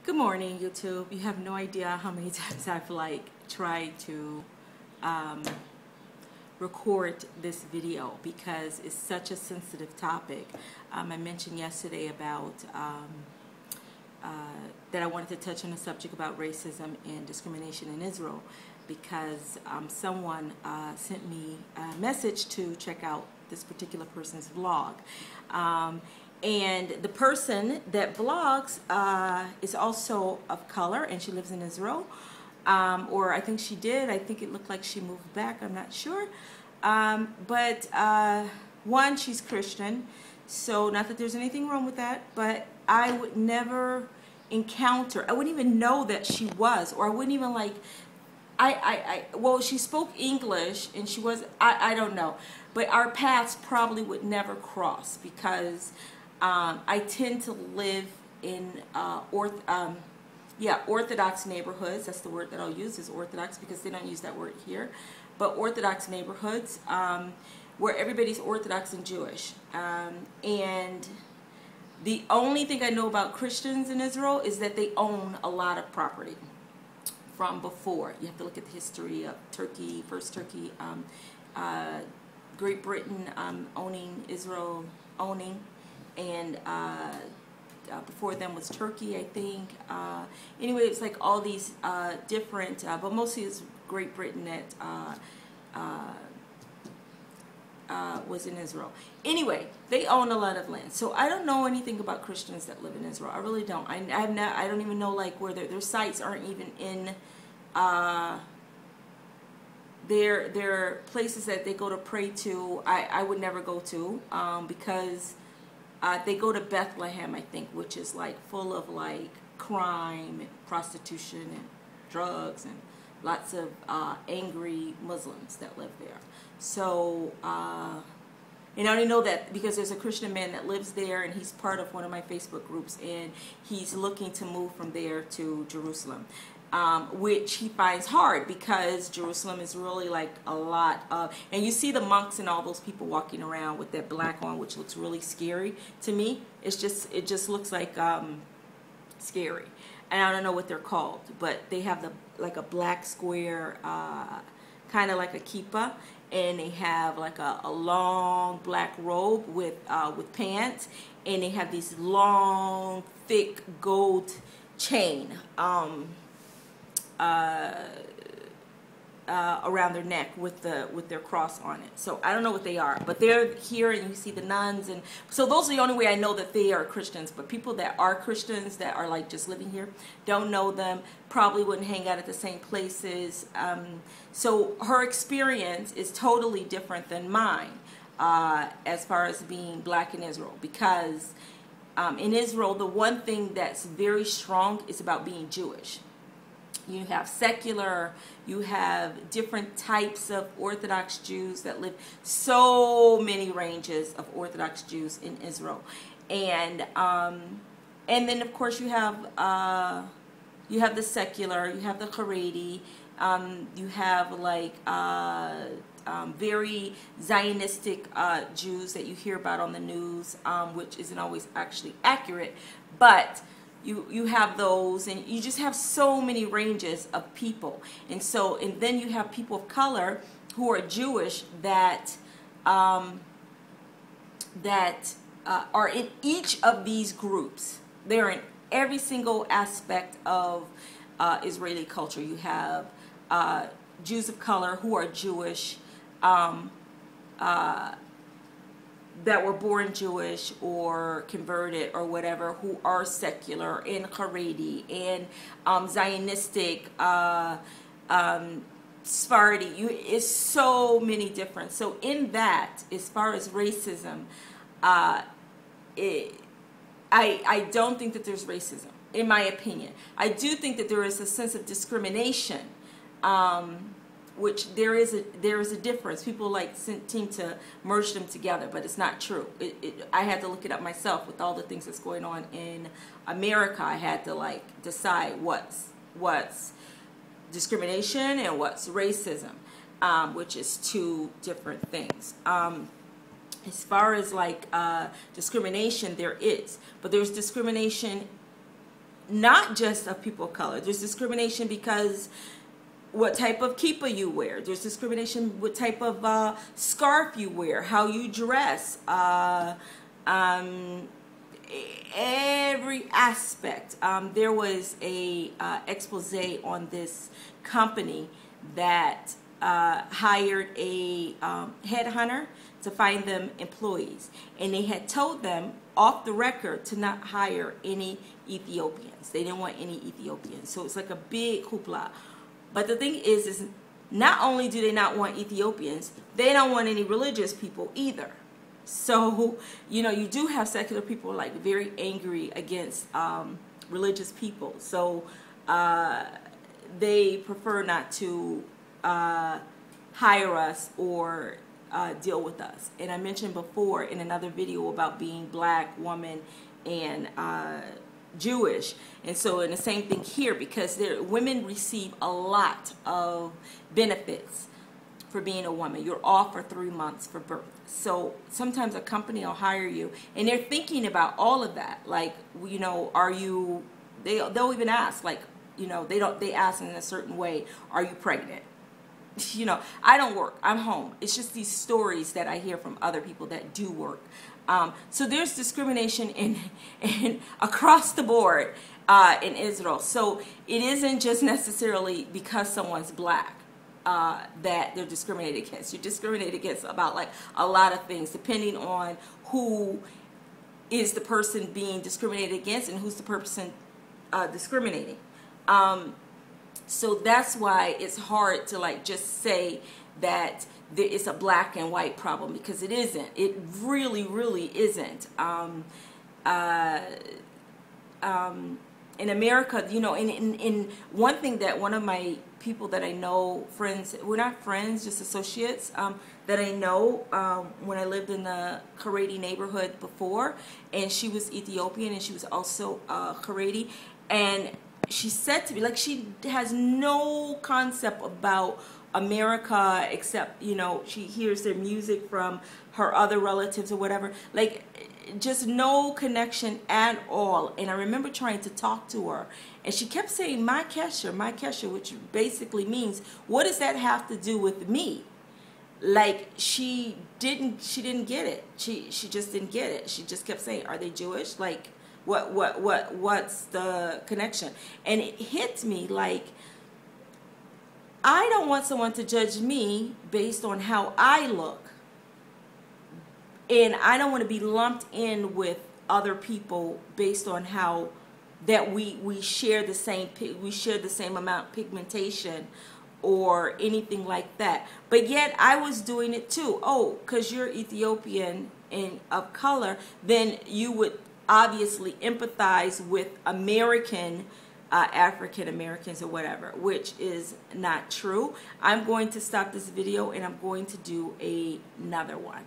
Good morning, YouTube. You have no idea how many times I've tried to record this video because it's such a sensitive topic. I mentioned yesterday about that I wanted to touch on a subject about racism and discrimination in Israel because someone sent me a message to check out this particular person's vlog. And the person that vlogs is also of color, and she lives in Israel. Or I think she did. I think it looked like she moved back. I'm not sure. But one, she's Christian. So not that there's anything wrong with that, but I would never encounter, I wouldn't even know that she was, or I wouldn't even well, she spoke English, and she was, I don't know. But our paths probably would never cross because I tend to live in Orthodox neighborhoods. That's the word that I'll use, is Orthodox, because they don't use that word here. But Orthodox neighborhoods where everybody's Orthodox and Jewish. And the only thing I know about Christians in Israel is that they own a lot of property from before. You have to look at the history of Turkey, first Turkey, Great Britain owning Israel, and before them was Turkey, I think. Anyway, it's like all these different, but mostly it's Great Britain that was in Israel. Anyway, they own a lot of land. So I don't know anything about Christians that live in Israel. I really don't. I don't even know like where their sites aren't even in. They're places that they go to pray to. I would never go to because they go to Bethlehem, I think, which is like full of like crime and prostitution and drugs and lots of angry Muslims that live there. So, and I only know that because there's a Christian man that lives there, and he's part of one of my Facebook groups, and he's looking to move from there to Jerusalem. Which he finds hard because Jerusalem is really like a lot of, and you see the monks and all those people walking around with that black on, which looks really scary to me. It just looks like scary, and I don't know what they're called, but they have like a black square, kind of like a kippah, and they have like a long black robe with pants, and they have these long thick gold chain around their neck with their cross on it. So I don't know what they are, but they're here, and you see the nuns, and so those are the only way I know that they are Christians. But people that are Christians that are like just living here, don't know them, probably wouldn't hang out at the same places. So her experience is totally different than mine as far as being black in Israel, because in Israel the one thing that's very strong is about being Jewish. You have secular, you have different types of Orthodox Jews that live, so many ranges of Orthodox Jews in Israel. And then of course you have the secular, you have the Haredi, you have like very Zionistic Jews that you hear about on the news, which isn't always actually accurate, but you have those, and you just have so many ranges of people. And then you have people of color who are Jewish that are in each of these groups. They're in every single aspect of Israeli culture. You have Jews of color who are Jewish, that were born Jewish or converted or whatever, who are secular and Haredi and Zionistic, Sephardi. It's so many different. So in that, as far as racism, I don't think that there's racism, in my opinion. I do think that there is a sense of discrimination, which there is a difference. People seem to merge them together, but it's not true. I had to look it up myself with all the things that's going on in America. I had to decide what's discrimination and what's racism, which is two different things. As far as discrimination, there is, but there's discrimination not just of people of color. There's discrimination because what type of kippah you wear. There's discrimination what type of scarf you wear, how you dress, every aspect. There was a expose on this company that hired a headhunter to find them employees, and they had told them off the record to not hire any Ethiopians. They didn't want any Ethiopians. So it's like a big hoopla. But the thing is not only do they not want Ethiopians, they don't want any religious people either. So, you know, you do have secular people like very angry against religious people. So they prefer not to hire us or deal with us. And I mentioned before in another video about being black, woman, and Jewish. And so in the same thing here, because women receive a lot of benefits for being a woman. You're off for 3 months for birth. So sometimes a company will hire you, and they're thinking about all of that. Like, you know, are you, they'll even ask, like, you know, they ask in a certain way, are you pregnant? You know, I don't work, I'm home. It's just these stories that I hear from other people that do work. So there's discrimination in across the board in Israel. So it isn't just necessarily because someone's black that they're discriminated against. You're discriminated against about like a lot of things, depending on who is the person being discriminated against and who's the person discriminating. So that's why it's hard to like just say that it's a black and white problem, because it isn't. It really, really isn't. In America, you know, in one thing that one of my people that I know, friends, we're not friends, just associates, that I know when I lived in the Haredi neighborhood before, and she was Ethiopian and she was also Haredi, and she said to me, like, she has no concept about America except, you know, she hears their music from her other relatives or whatever, like just no connection at all. And I remember trying to talk to her, and she kept saying my kesher, which basically means, what does that have to do with me? Like she didn't get it. She just didn't get it. She just kept saying, are they Jewish? Like what's the connection? And it hit me like, I don't want someone to judge me based on how I look. And I don't want to be lumped in with other people based on how that we share the same amount of pigmentation or anything like that. But yet I was doing it too. Oh, because you're Ethiopian and of color, then you would obviously empathize with American African Americans or whatever, which is not true. I'm going to stop this video and I'm going to do another one.